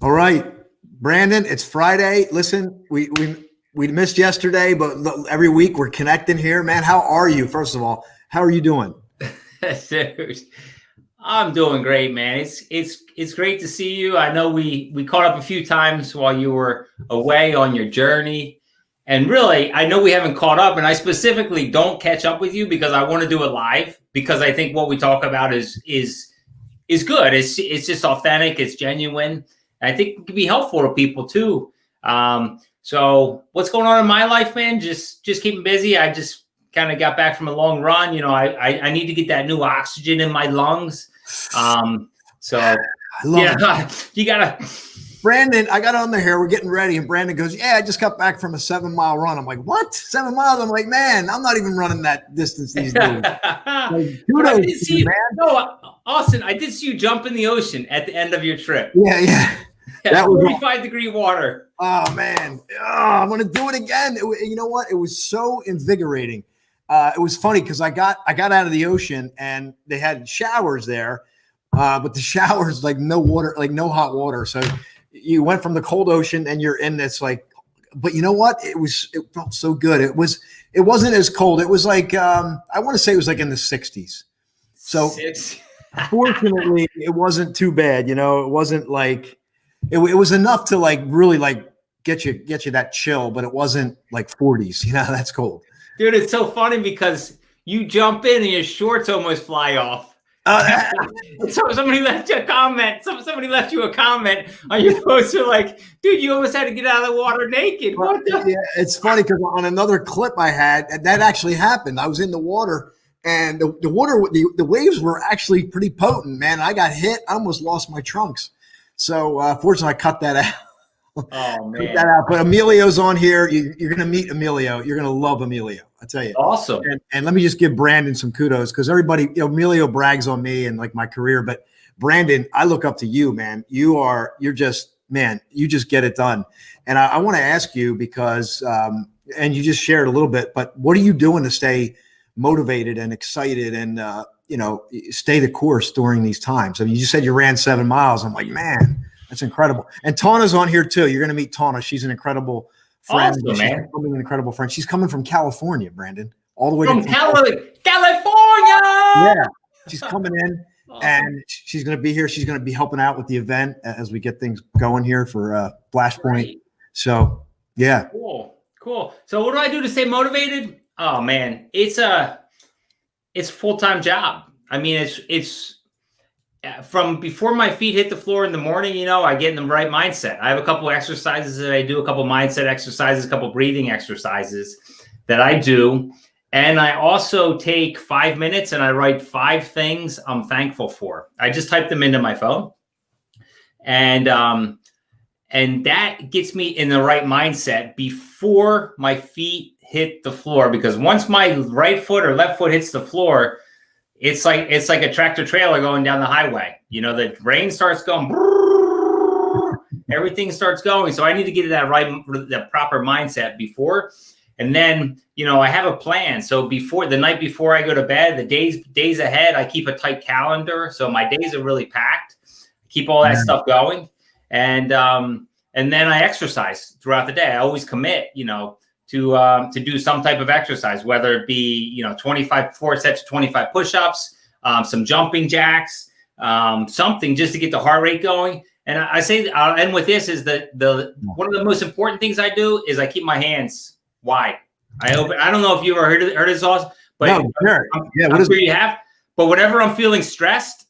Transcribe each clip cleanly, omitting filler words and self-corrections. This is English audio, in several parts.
All right, Brandon, it's Friday. Listen, we missed yesterday, but every week we're connecting here, man. How are you? First of all, how are you doing? Dude, I'm doing great, man. It's great to see you. I know we caught up a few times while you were away on your journey. And really, I know we haven't caught up, and I specifically don't catch up with you because I want to do it live because I think what we talk about is good. It's just authentic, it's genuine. I think it can be helpful to people too. So what's going on in my life, man? Just keeping busy. I just kind of got back from a long run. You know, I need to get that new oxygen in my lungs. So I love it. You gotta. Brandon, I got on the hair. We're getting ready, and Brandon goes, "Yeah, I just got back from a 7-mile run." I'm like, "What? 7 miles?" I'm like, "Man, I'm not even running that distance these days." Like, But I did see you, man. No, Austin, I did see you jump in the ocean at the end of your trip. Yeah. That was 45-degree water. Oh man, I'm gonna do it again. You know what? It was so invigorating. It was funny because I got out of the ocean and they had showers there, but the showers like no water, like no hot water. So you went from the cold ocean and you're in this like, but you know what? It felt so good. It wasn't as cold. It was like I want to say it was like in the 60s. So fortunately, it wasn't too bad. You know, it wasn't like it was enough to like really like get you that chill, but it wasn't like 40s. You know, that's cold. Dude, it's so funny because you jump in and your shorts almost fly off. So somebody left you a comment. Somebody left you a comment on your post. Like, dude, you almost had to get out of the water naked. What the? Yeah, it's funny because on another clip I had, that actually happened. I was in the water and the waves were actually pretty potent, man. I got hit. I almost lost my trunks. So fortunately, I cut that out. Oh man! Cut that out. But Emilio's on here. You're going to meet Emilio. You're going to love Emilio. I tell you. Awesome. And let me just give Brandon some kudos because everybody, Emilio brags on me and like my career, but Brandon, I look up to you, man. You just get it done. And I want to ask you because, and you just shared a little bit, but what are you doing to stay motivated and excited and, stay the course during these times? I mean, you said you ran 7 miles. I'm like, man, that's incredible. And Tana's on here too. You're going to meet Tana. She's an incredible friend. Awesome, man. An incredible friend. She's coming from California, Brandon, all the way from to California. Yeah, she's coming in. Awesome. And she's going to be here. She's going to be helping out with the event as we get things going here for Flashpoint. Right. So, yeah. Cool. So what do I do to stay motivated? Oh, man, it's a full-time job. I mean, it's from before my feet hit the floor in the morning, I get in the right mindset. I have a couple of exercises that I do, a couple of mindset exercises, a couple of breathing exercises that I do. And I also take 5 minutes and I write 5 things I'm thankful for. I just type them into my phone. And that gets me in the right mindset before my feet hit the floor. Because once my right foot or left foot hits the floor, it's like a tractor trailer going down the highway. The rain starts going, everything starts going. So I need to get to that proper mindset before. And then, I have a plan. So the night before I go to bed, the days ahead, I keep a tight calendar. So my days are really packed. Keep all that stuff going. And then I exercise throughout the day. I always commit, to do some type of exercise, whether it be, 4 sets of 25 push-ups, some jumping jacks, something just to get the heart rate going. And I say, I'll end with this, is that one of the most important things I do is I keep my hands wide. I don't know if you ever heard of this, Austin, but no, sure. I'm sure you have. But whenever I'm feeling stressed,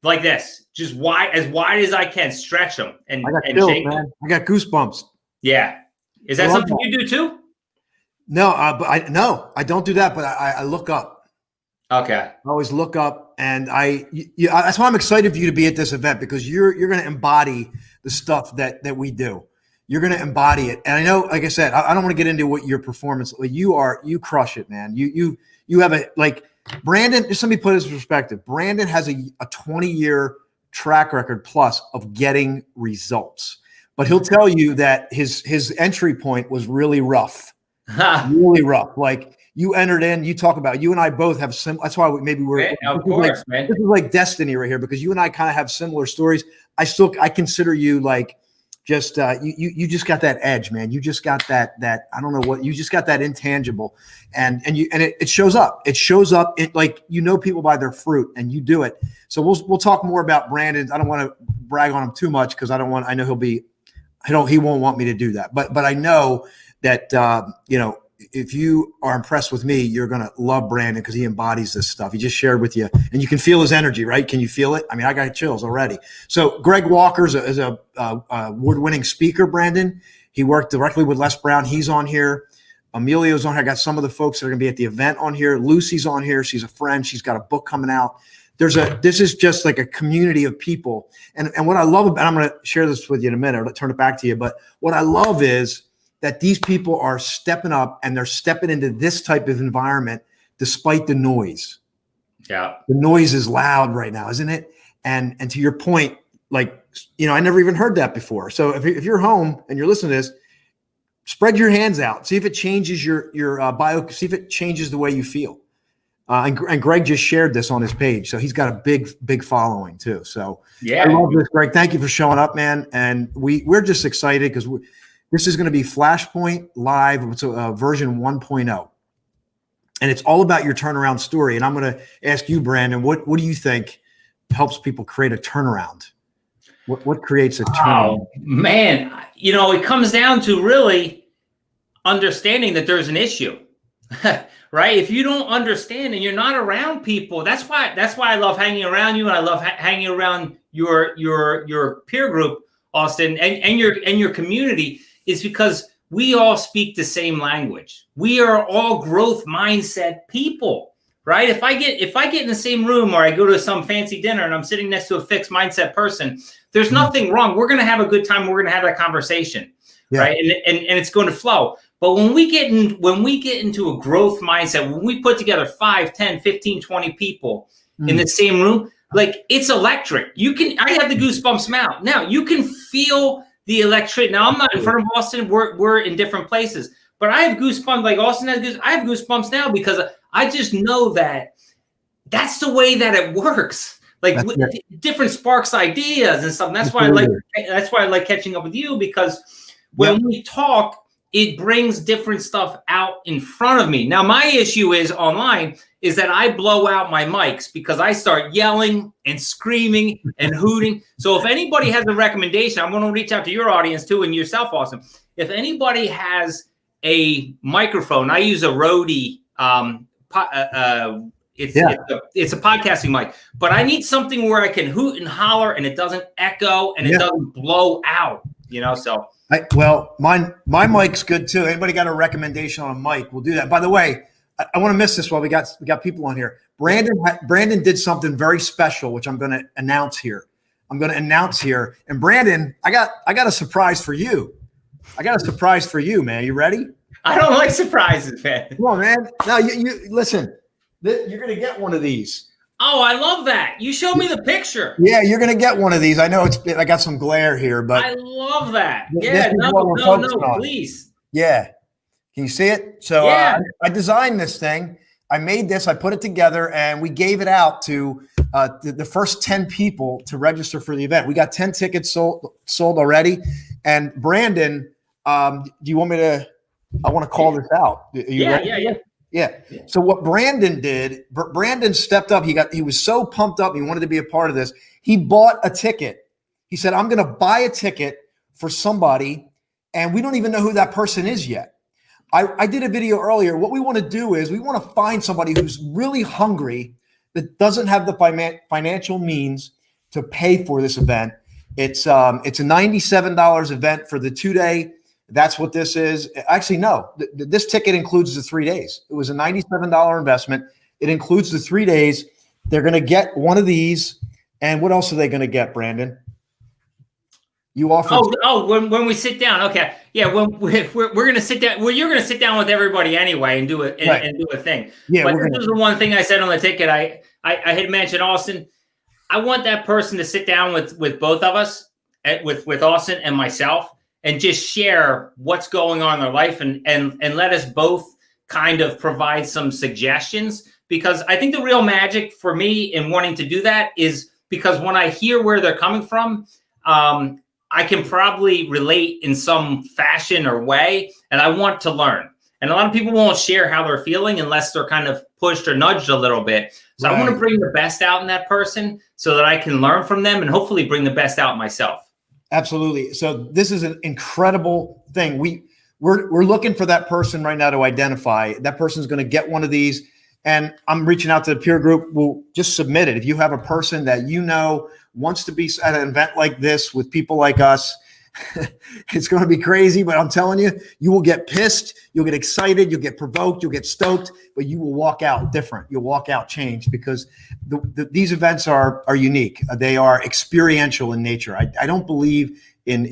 like this, just as wide as I can, stretch them and shake them. I got goosebumps. Yeah. Is that something you do too? No, but I don't do that. But I look up. Okay. I always look up, and that's why I'm excited for you to be at this event, because you're going to embody the stuff that we do. You're going to embody it. And I know, like I said, I don't want to get into what your performance, you crush it, man. You have Brandon, just let me put this in perspective. Brandon has a 20-year track record plus of getting results, but he'll tell you that his entry point was really rough, really rough. Like, you entered in, you talk about, you and I both have that's why maybe we're, of course, man. This is like destiny right here, because you and I kind of have similar stories. I consider you like just you just got that edge, man. You just got that I don't know what, you just got that intangible, and it shows up. It shows up. It like, people by their fruit, and you do it. So we'll talk more about Brandon. I don't want to brag on him too much because I know he won't want me to do that. But I know that if you are impressed with me, you're going to love Brandon because he embodies this stuff. He just shared with you, and you can feel his energy, right? Can you feel it? I mean, I got chills already. So Greg Walker is a award-winning speaker, Brandon. He worked directly with Les Brown. He's on here. Emilio's on here. I got some of the folks that are going to be at the event on here. Lucy's on here. She's a friend. She's got a book coming out. This is just like a community of people. And what I love about, I'm going to share this with you in a minute, I'll turn it back to you. But what I love is that these people are stepping up, and they're stepping into this type of environment despite the noise. Yeah. The noise is loud right now, isn't it? And to your point, like, I never even heard that before. So if you're home and you're listening to this, spread your hands out. See if it changes your bio, see if it changes the way you feel. And Greg just shared this on his page. So he's got a big following too. So yeah, I love this, Greg. Thank you for showing up, man. And we're just excited because this is going to be Flashpoint Live. It's version 1.0. And it's all about your turnaround story. And I'm going to ask you, Brandon, what do you think helps people create a turnaround? What creates a turnaround? Oh, man, it comes down to really understanding that there's an issue, right? If you don't understand and you're not around people, that's why I love hanging around you, and I love hanging around your peer group, Austin, and your community, is because we all speak the same language. We are all growth mindset people, right? If I get in the same room, or I go to some fancy dinner and I'm sitting next to a fixed mindset person, there's nothing wrong. We're going to have a good time. We're going to have that conversation, right? And it's going to flow. But when we get into a growth mindset, when we put together 5, 10, 15, 20 people in the same room, like, it's electric. I have the goosebumps now. You can feel the electric. Now, I'm not in front of Austin. We're in different places, but I have goosebumps. Like Austin has goosebumps. I have goosebumps now because I just know that that's the way that it works. Like, different sparks ideas and stuff. And that's why I like catching up with you, because when we talk, it brings different stuff out in front of me. Now, my issue is online is that I blow out my mics because I start yelling and screaming and hooting. So if anybody has a recommendation, I'm going to reach out to your audience too, and yourself, Austin. If anybody has a microphone, I use a Rode. It's a podcasting mic, but I need something where I can hoot and holler and it doesn't echo and it doesn't blow out. So. My mic's good too. Anybody got a recommendation on a mic? We'll do that. By the way, I want to miss this while we got people on here. Brandon did something very special, which I'm going to announce here. And Brandon, I got a surprise for you. Man. You ready? I don't like surprises, man. Come on, man. Now you listen. You're going to get one of these. Oh, I love that. You showed me the picture. Yeah, you're going to get one of these. I know I got some glare here, but I love that. Yeah, no, please. Yeah. Can you see it? So I designed this thing. I made this. I put it together, and we gave it out to the first 10 people to register for the event. We got 10 tickets sold already. And Brandon, do you want me to? I want to call this out. Yeah. So what Brandon did, Brandon stepped up. He was so pumped up. He wanted to be a part of this. He bought a ticket. He said, I'm going to buy a ticket for somebody, and we don't even know who that person is yet. I did a video earlier. What we want to do is we want to find somebody who's really hungry, that doesn't have the financial means to pay for this event. It's a $97 event for the 2-day. That's what this is. Actually, no, this ticket includes the 3 days. It was a $97 investment. It includes the 3 days. They're going to get one of these. And what else are they going to get, Brandon? You offer. When we sit down. Okay. Yeah. When we're going to sit down. Well, you're going to sit down with everybody anyway and do it and do a thing. Yeah. But this is the one thing I said on the ticket. I had mentioned Austin. I want that person to sit down with both of us, with Austin and myself, and just share what's going on in their life and let us both kind of provide some suggestions, because I think the real magic for me in wanting to do that is because when I hear where they're coming from, I can probably relate in some fashion or way, and I want to learn. And a lot of people won't share how they're feeling unless they're kind of pushed or nudged a little bit. So I want to bring the best out in that person so that I can learn from them and hopefully bring the best out myself. Absolutely. So this is an incredible thing. We're looking for that person right now to identify. That person's going to get one of these. And I'm reaching out to the peer group. We'll just submit it. If you have a person that you know wants to be at an event like this with people like us, it's going to be crazy, but I'm telling you, you will get pissed, you'll get excited, you'll get provoked, you'll get stoked, but you will walk out different. You'll walk out changed because these events are unique. They are experiential in nature. I don't believe in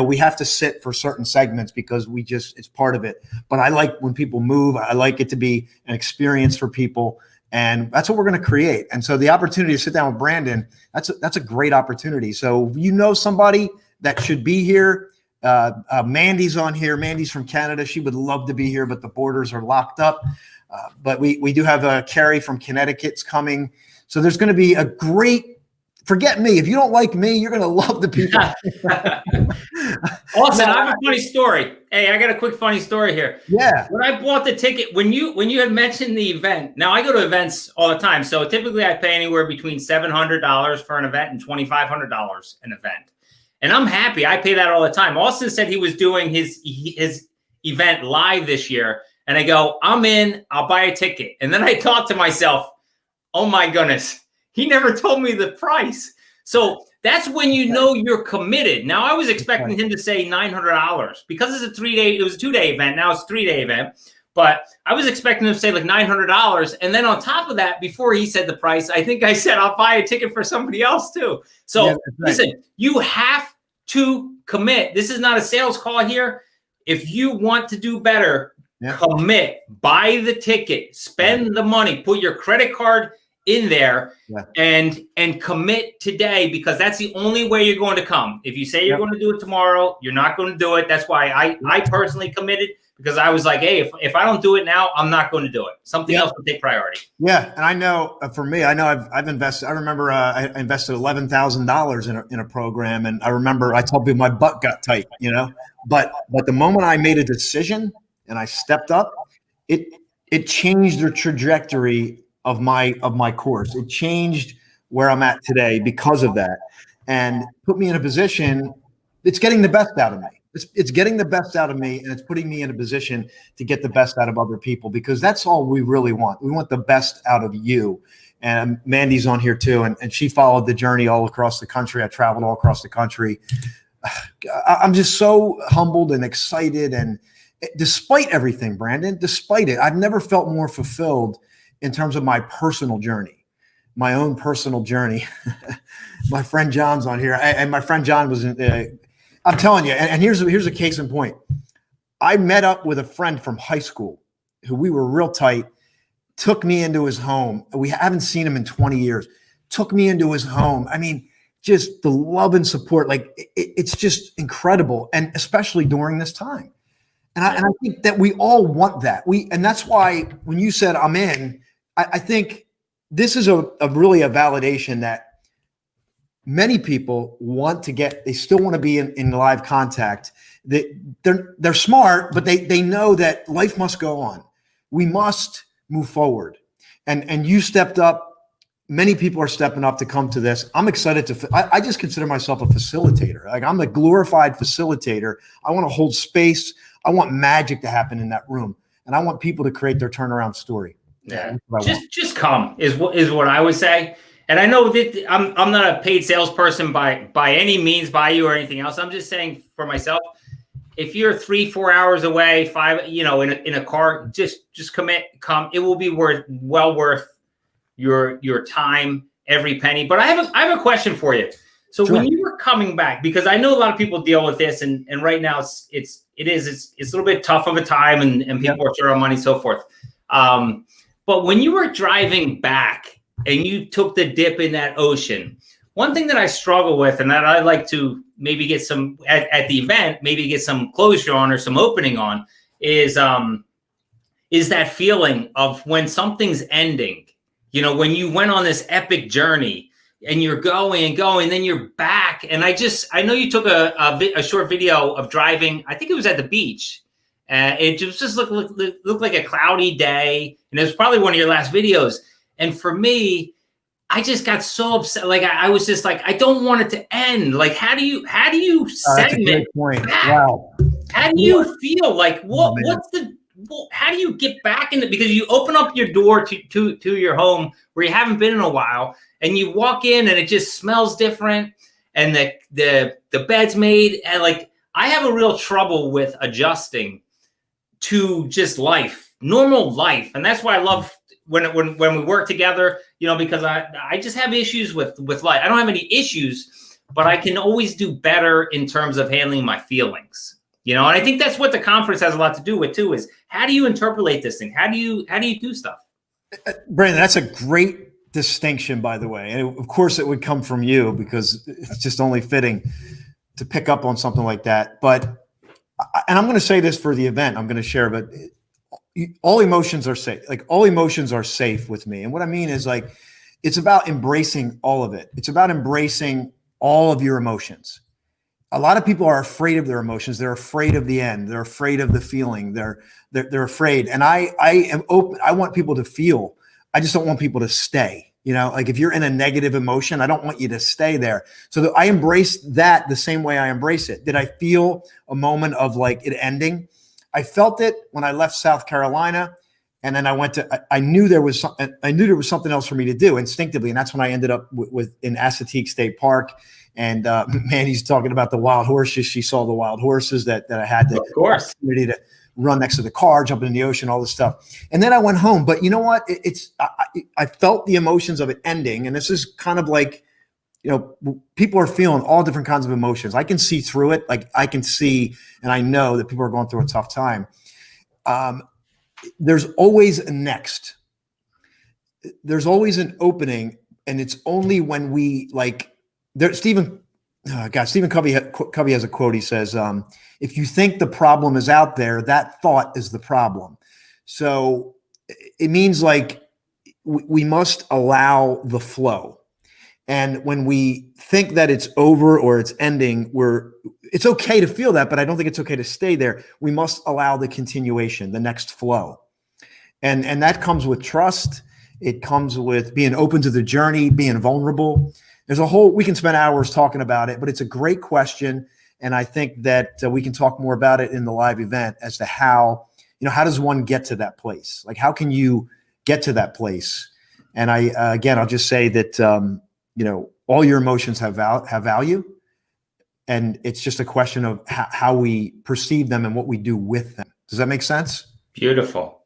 we have to sit for certain segments because it's part of it. But I like when people move. I like it to be an experience for people. And that's what we're going to create. And so the opportunity to sit down with Brandon, that's a great opportunity. So you know somebody that should be here. Mandy's on here. Mandy's from Canada. She would love to be here, but the borders are locked up. But we do have Carrie from Connecticut's coming. So there's going to be a great, forget me. If you don't like me, you're going to love the people. Austin, I have a funny story. Hey, I got a quick funny story here. Yeah. When I bought the ticket, when you had mentioned the event, now I go to events all the time. So typically I pay anywhere between $700 for an event and $2,500 an event. And I'm happy. I pay that all the time. Austin said he was doing his event live this year. And I go, I'm in, I'll buy a ticket. And then I thought to myself, oh my goodness, he never told me the price. So that's when you know you're committed. Now I was expecting him to say $900 because it was a 2-day event. Now it's a 3-day event. But I was expecting him to say like $900. And then on top of that, before he said the price, I think I said, I'll buy a ticket for somebody else too. So listen, you have to commit. This is not a sales call here. If you want to do better, commit, buy the ticket, spend the money, put your credit card in there and commit today, because that's the only way you're going to come. If you say you're going to do it tomorrow, you're not going to do it. That's why I personally committed, because I was like, hey, if I don't do it now, I'm not going to do it. Something else will take priority. Yeah. And I know for me, I've invested, I remember I invested $11,000 in a program. And I remember I told people my butt got tight, but the moment I made a decision and I stepped up, it changed the trajectory of my course. It changed where I'm at today because of that, and put me in a position. It's getting the best out of me. It's getting the best out of me, and it's putting me in a position to get the best out of other people, because that's all we really want. We want the best out of you. And Mandy's on here too, and she followed the journey all across the country. I traveled all across the country. I'm just so humbled and excited, and despite everything, Brandon, despite it, I've never felt more fulfilled in terms of my personal journey, my own personal journey. My friend John's on here, and my friend John was I'm telling you, and here's a case in point. I met up with a friend from high school who we were real tight, took me into his home. We haven't seen him in 20 years, took me into his home. I mean, just the love and support, like it's just incredible. And especially during this time. And I think that we all want that. And that's why when you said I'm in, I think this is a really a validation that many people want to get. They still want to be in live contact. They're smart, but they know that life must go on. We must move forward. And you stepped up. Many people are stepping up to come to this. I'm excited I just consider myself a facilitator. Like, I'm a glorified facilitator. I want to hold space. I want magic to happen in that room. And I want people to create their turnaround story. Yeah. Just come is what I would say. And I know that I'm not a paid salesperson by any means by you or anything else. I'm just saying for myself, if you're 3-4 hours away, 5, in a car, just come. It will be well worth your time, every penny. But I have a question for you. So when you were coming back, because I know a lot of people deal with this, and right now it's a little bit tough of a time, and people are short on money and so forth. But when you were driving back and you took the dip in that ocean, one thing that I struggle with, and that I'd like to maybe get some at the event, maybe get some closure on or some opening on, is that feeling of when something's ending. When you went on this epic journey, and you're going and going, then you're back. And I know you took a short video of driving. I think it was at the beach. It just looked like a cloudy day. And it was probably one of your last videos. And for me, I just got so upset. Like I was just like, I don't want it to end. Like, how do you That's a segment great point. back? Wow. How do you feel? Like how do you get back in it? Because you open up your door to your home where you haven't been in a while, and you walk in and it just smells different, and the bed's made, and like I have a real trouble with adjusting to just normal life. And that's why I love when we work together, because I just have issues with life. I don't have any issues, but I can always do better in terms of handling my feelings. And I think that's what the conference has a lot to do with too, is how do you interpolate this thing? How do you do stuff? Brandon, that's a great distinction, by the way. And of course it would come from you, because it's just only fitting to pick up on something like that. But, and I'm going to say this for the event I'm going to share, but all emotions are safe. Like all emotions are safe with me. And what I mean is like, it's about embracing all of it. It's about embracing all of your emotions. A lot of people are afraid of their emotions. They're afraid of the end. They're afraid of the feeling. They're afraid. And I am open. I want people to feel. I just don't want people to stay. Like if you're in a negative emotion, I don't want you to stay there. So I embrace that the same way I embrace it. Did I feel a moment of like it ending? I felt it when I left South Carolina, and then I knew there was something else for me to do instinctively, and that's when I ended up in Assateague State Park. And Mandy's talking about the wild horses. She saw the wild horses that I had the opportunity to run next to the car, jump in the ocean, all this stuff. And then I went home. But you know what? I felt the emotions of it ending, and this is kind of like, people are feeling all different kinds of emotions. I can see through it. Like I can see, and I know that people are going through a tough time. There's always a next. There's always an opening, and it's only when we Stephen Covey has a quote. He says, if you think the problem is out there, that thought is the problem. So it means like we must allow the flow. And when we think that it's over or it's ending, it's okay to feel that, but I don't think it's okay to stay there. We must allow the continuation, the next flow. And that comes with trust. It comes with being open to the journey, being vulnerable. We can spend hours talking about it, but it's a great question. And I think that we can talk more about it in the live event as to how does one get to that place? Like, how can you get to that place? And I'll just say that, all your emotions have value, and it's just a question of how we perceive them and what we do with them. Does that make sense? Beautiful.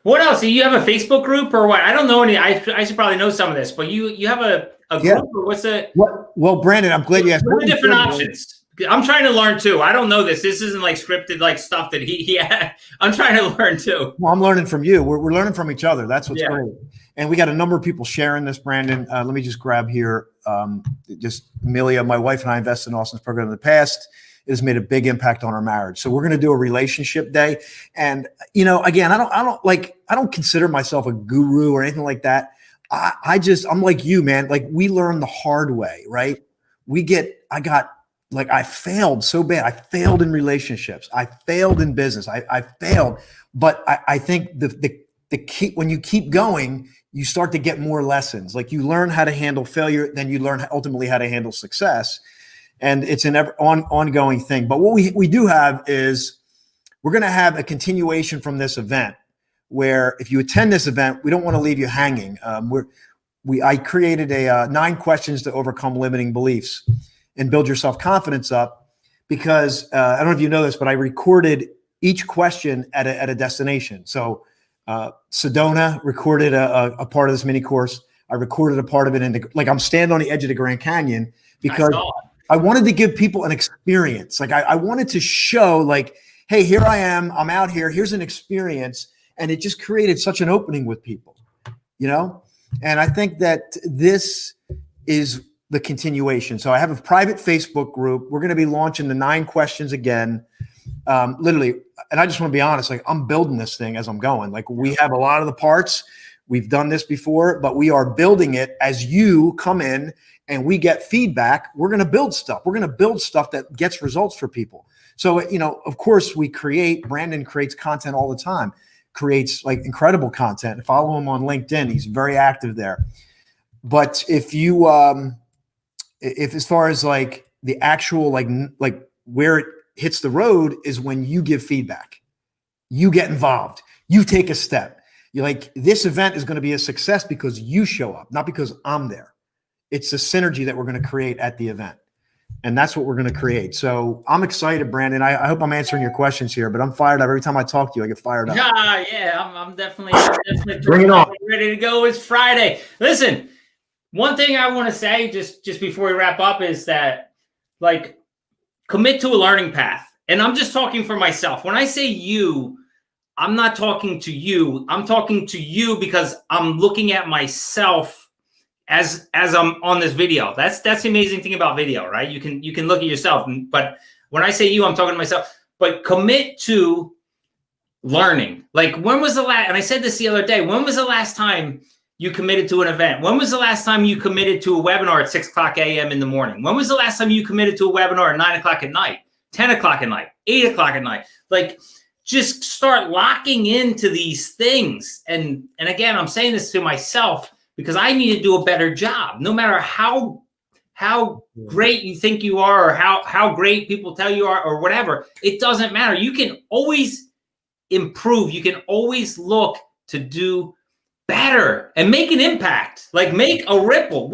What else? Do you have a Facebook group or what? I don't know any. I should probably know some of this, but you have a group, or what's it? Well, Brandon, I'm glad you asked. What are the different options? I'm trying to learn too. I don't know this. This isn't like scripted like stuff that he had. I'm trying to learn too. Well, I'm learning from you. We're learning from each other. That's what's great. And we got a number of people sharing this, Brandon. Let me just grab here. Just Amelia, my wife, and I invested in Austin's program in the past. It has made a big impact on our marriage. So we're going to do a relationship day. And, again, I don't consider myself a guru or anything like that. I'm like you, man. Like we learn the hard way, right? I failed so bad. I failed in relationships. I failed in business. I failed. But I think the key, when you keep going, you start to get more lessons. Like you learn how to handle failure, then you learn ultimately how to handle success. And it's an ongoing thing. But what we do have is we're going to have a continuation from this event, where if you attend this event, we don't want to leave you hanging. I created 9 questions to overcome limiting beliefs and build your self-confidence up, because I don't know if you know this, but I recorded each question at a destination. So Sedona recorded a part of this mini course. I recorded a part of it I'm standing on the edge of the Grand Canyon, because I wanted to give people an experience. Like I wanted to show like, hey, here I am. I'm out here. Here's an experience. And it just created such an opening with people, And I think that this is the continuation. So I have a private Facebook group. We're going to be launching the 9 questions again. Literally. And I just want to be honest, like I'm building this thing as I'm going. Like we have a lot of the parts. We've done this before, but we are building it as you come in and we get feedback. We're going to build stuff. We're going to build stuff that gets results for people. So, of course, Brandon creates content all the time, creates like incredible content. Follow him on LinkedIn. He's very active there. But if as far as like the actual, like where it hits the road is when you give feedback, you get involved, you take a step. You're like, this event is going to be a success because you show up, not because I'm there. It's the synergy that we're going to create at the event. And that's what we're going to create. So I'm excited, Brandon. I hope I'm answering your questions here, but I'm fired up. Every time I talk to you, I get fired up. Yeah, I'm definitely Bring it on. Ready to go. It's Friday. Listen, one thing I want to say just before we wrap up is that, like, commit to a learning path. And I'm just talking for myself. When I say you, I'm not talking to you. I'm talking to you because I'm looking at myself as I'm on this video. That's the amazing thing about video, right? You can look at yourself, but when I say you, I'm talking to myself. But commit to learning. Like, when was the last, and I said this the other day, when was the last time you committed to an event? When was the last time you committed to a webinar at 6 o'clock a.m. in the morning? When was the last time you committed to a webinar at 9 o'clock at night, 10 o'clock at night, 8 o'clock at night? Like, just start locking into these things. And again, I'm saying this to myself because I need to do a better job. No matter how great you think you are, or how great people tell you are, or whatever, it doesn't matter. You can always improve. You can always look to do better and make an impact. Like, make a ripple.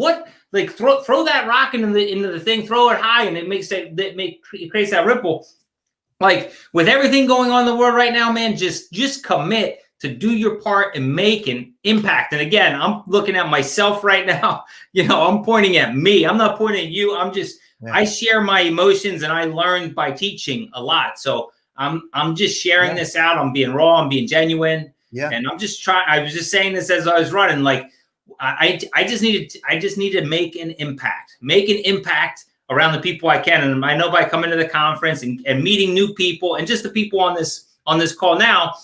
Like, throw that rock into the thing, throw it high, and it creates that ripple. Like, with everything going on in the world right now, man, just commit to do your part and make an impact. And again, I'm looking at myself right now. I'm pointing at me. I'm not pointing at you. I share my emotions, and I learned by teaching a lot. So I'm just sharing this out. I'm being raw. I'm being genuine. Yeah. And I'm just trying. I was just saying this as I was running. Like, I just need to make an impact around the people I can. And I know by coming to the conference and meeting new people, and just the people on this call now,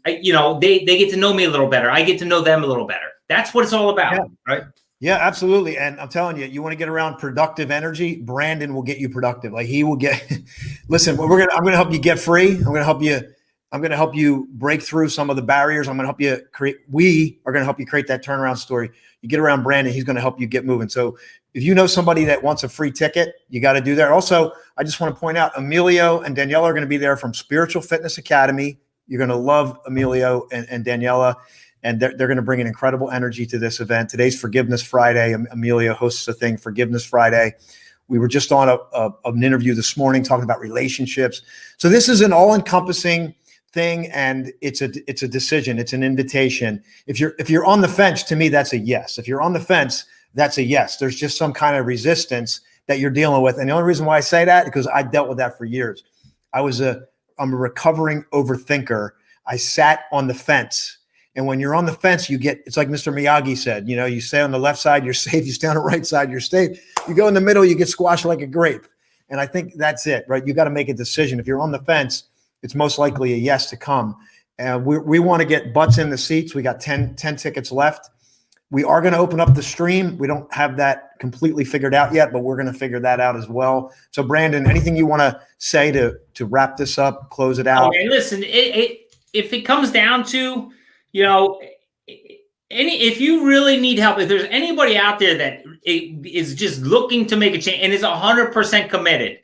they get to know me a little better. I get to know them a little better. That's what it's all about, right? Yeah, absolutely. And I'm telling you, you want to get around productive energy, Brandon will get you productive. Like, he will get, listen, I'm going to help you get free. I'm going to help you break through some of the barriers. We are going to help you create that turnaround story. You get around Brandon, he's going to help you get moving. So if you know somebody that wants a free ticket, you got to do that. Also, I just want to point out, Emilio and Daniela are going to be there from Spiritual Fitness Academy. You're going to love Emilio and Daniela, and they're going to bring an incredible energy to this event. Today's Forgiveness Friday. Emilio hosts a thing, Forgiveness Friday. We were just on an interview this morning talking about relationships. So this is an all-encompassing thing, and it's a decision. It's an invitation. If you're on the fence, to me, that's a yes. If you're on the fence, that's a yes. There's just some kind of resistance that you're dealing with. And the only reason why I say that, because I dealt with that for years. I'm a recovering overthinker. I sat on the fence. And when you're on the fence, it's like Mr. Miyagi said, you stay on the left side, you're safe. You stay on the right side, you're safe. You go in the middle, you get squashed like a grape. And I think that's it, right? You got to make a decision. If you're on the fence, it's most likely a yes to come. And we want to get butts in the seats. We got 10 tickets left. We are going to open up the stream. We don't have that completely figured out yet, but we're going to figure that out as well. So, Brandon, anything you want to say to wrap this up, close it out? Okay, listen, if it comes down to, if you really need help, if there's anybody out there that is just looking to make a change and is 100% committed,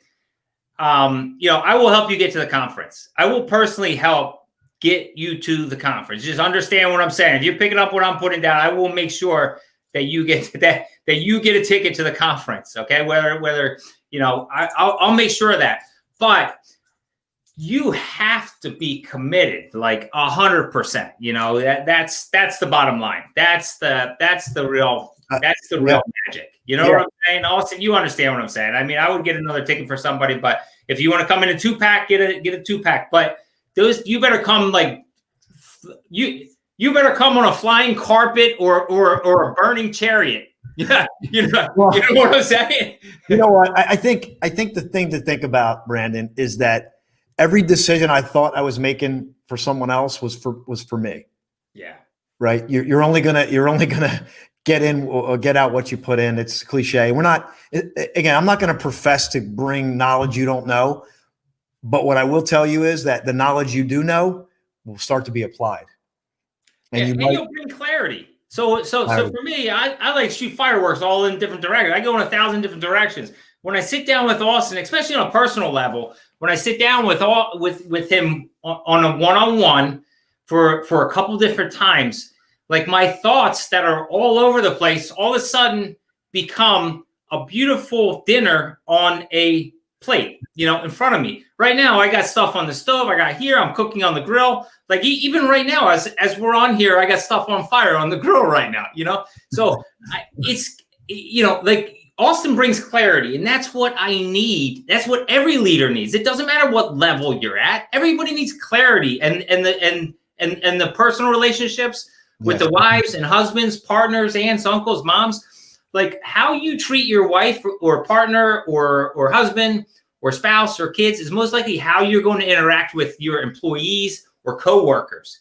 I will help you get to the conference. I will personally help get you to the conference. Just understand what I'm saying. If you're picking up what I'm putting down, I will make sure that you get that you get a ticket to the conference. Okay, whether I'll make sure of that. But you have to be committed, like 100%. That's the bottom line. That's the real magic. You know what I'm saying? Also, you understand what I'm saying. I mean, I would get another ticket for somebody, but if you want to come in a 2-pack, get a 2-pack. But you better come you better come on a flying carpet or a burning chariot. Yeah, you know what I'm saying? You know what? I think the thing to think about, Brandon, is that every decision I thought I was making for someone else was for me. Yeah. right? You're only gonna get in or get out what you put in. It's cliche. We're not, again, I'm not going to profess to bring knowledge you don't know, but what I will tell you is that the knowledge you do know will start to be applied. And Yeah, you and might, you'll bring clarity. So for me, I like shoot fireworks all in different directions. I go in 1,000 different directions. When I sit down with Austin, especially on a personal level, when I sit down with him on a one-on-one for a couple different times, like my thoughts that are all over the place, all of a sudden become a beautiful dinner on a plate, in front of me. Right now, I got stuff on the stove. I got here. I'm cooking on the grill. Like even right now, as we're on here, I got stuff on fire on the grill right now. So it's like Austin brings clarity, and that's what I need. That's what every leader needs. It doesn't matter what level you're at. Everybody needs clarity, and the personal relationships with the wives and husbands, partners, aunts, uncles, moms. Like how you treat your wife or partner or husband or spouse or kids is most likely how you're going to interact with your employees or coworkers.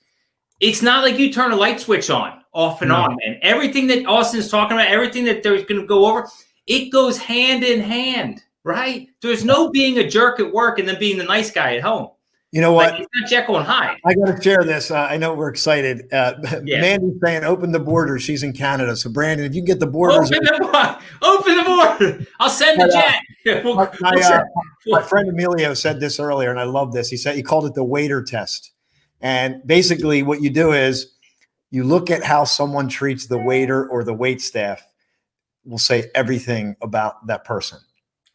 It's not like you turn a light switch off and on, man. Everything that Austin's talking about, everything that they're going to go over, it goes hand in hand, right? There's no being a jerk at work and then being the nice guy at home. You know what? Like, it's not Jekyll and Hyde. I got to share this. I know we're excited. Mandy's saying, open the border. She's in Canada. So, Brandon, if you can get the borders. Open the border. I'll send the jet. My friend Emilio said this earlier, and I love this. He called it the waiter test. And basically what you do is you look at how someone treats the waiter or the wait staff will say everything about that person.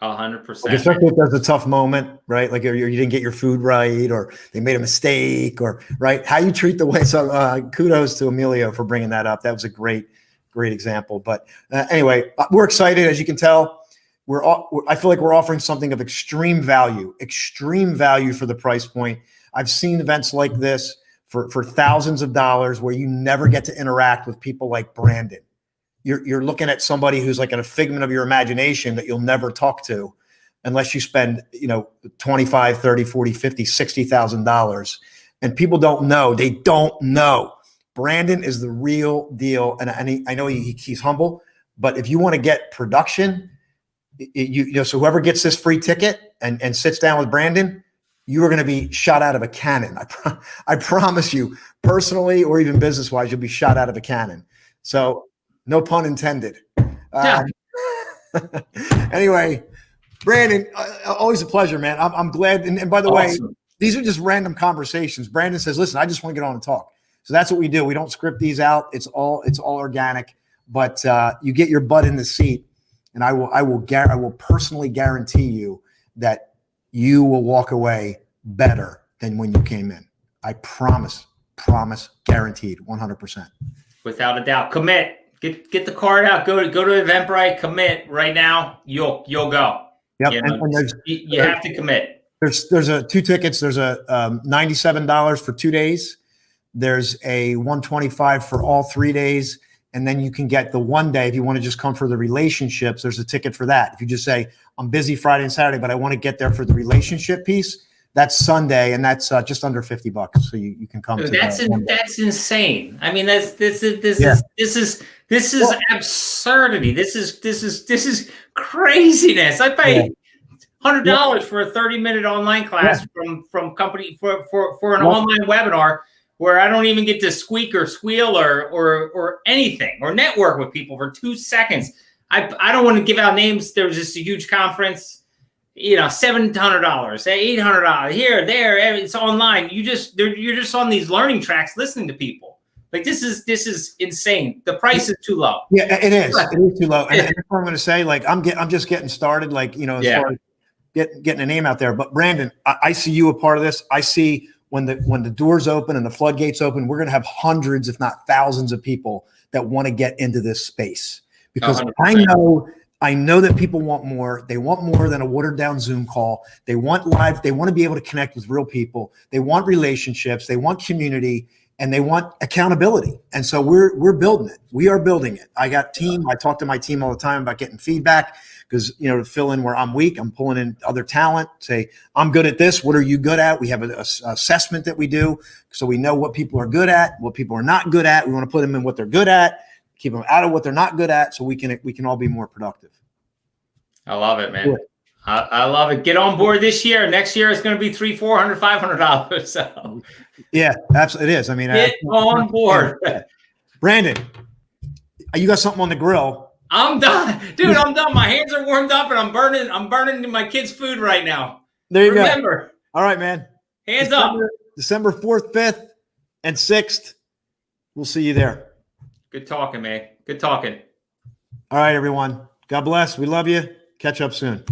100%. Like especially if there's a tough moment, right? Like you didn't get your food right, or they made a mistake, or right, how you treat the way. So kudos to Emilio for bringing that up. That was a great example. But anyway, we're excited, as you can tell. I feel like we're offering something of extreme value for the price point. I've seen events like this for thousands of dollars where you never get to interact with people like Brandon. You're looking at somebody who's like a figment of your imagination that you'll never talk to unless you spend, $25, $30, $40, $50, $60,000. And people don't know. They don't know. Brandon is the real deal. And I know he's humble, but if you want to get production, so whoever gets this free ticket and sits down with Brandon, you are going to be shot out of a cannon. I promise you, personally or even business-wise, you'll be shot out of a cannon. So no pun intended. Anyway, Brandon, always a pleasure, man. I'm glad. And by the way, these are just random conversations. Brandon says, listen, I just want to get on and talk. So that's what we do. We don't script these out. It's all organic, but you get your butt in the seat, and I will personally guarantee you that you will walk away better than when you came in. I promise, guaranteed, 100%. Without a doubt. Commit. Get the card out. Go to Eventbrite. Commit right now. You'll go. Yep. You have to commit. There's two tickets. There's a $97 for 2 days. There's a $125 for all 3 days. And then you can get the 1 day if you want to just come for the relationships. There's a ticket for that. If you just say, I'm busy Friday and Saturday, but I want to get there for the relationship piece, that's Sunday, and that's just under $50. So you can come. That's insane. I mean, this is absurdity. This is craziness. I pay $100 for a 30-minute online class from company for an online webinar where I don't even get to squeak or squeal or anything or network with people for 2 seconds. I don't want to give out names. There was just a huge conference, $700, $800 here, there. It's online. You're just on these learning tracks listening to people. Like this is insane. The price is too low. Yeah, it is. It is too low. And that's what I'm going to say. Like I'm just getting started. Like as far as getting a name out there. But Brandon, I see you a part of this. I see when the doors open and the floodgates open, we're going to have hundreds, if not thousands, of people that want to get into this space because 100%. I know that people want more. They want more than a watered down Zoom call. They want live. They want to be able to connect with real people. They want relationships. They want community, and they want accountability. And so we're building it. We are building it. I got team. I talk to my team all the time about getting feedback, because, to fill in where I'm weak, I'm pulling in other talent, say, I'm good at this. What are you good at? We have an assessment that we do. So we know what people are good at, what people are not good at. We want to put them in what they're good at, keep them out of what they're not good at. So we can all be more productive. I love it, man. I love it. Get on board this year. Next year it's going to be $300, $400, $500. So yeah, absolutely. It is. I mean, get on board. Brandon, you got something on the grill. I'm done, dude. I'm done. My hands are warmed up, and I'm burning my kids' food right now. There you Remember. go. All right, man. Hands up. December 4th, 5th, and 6th. We'll see you there. Good talking, man. Good talking. All right, everyone. God bless. We love you. Catch up soon.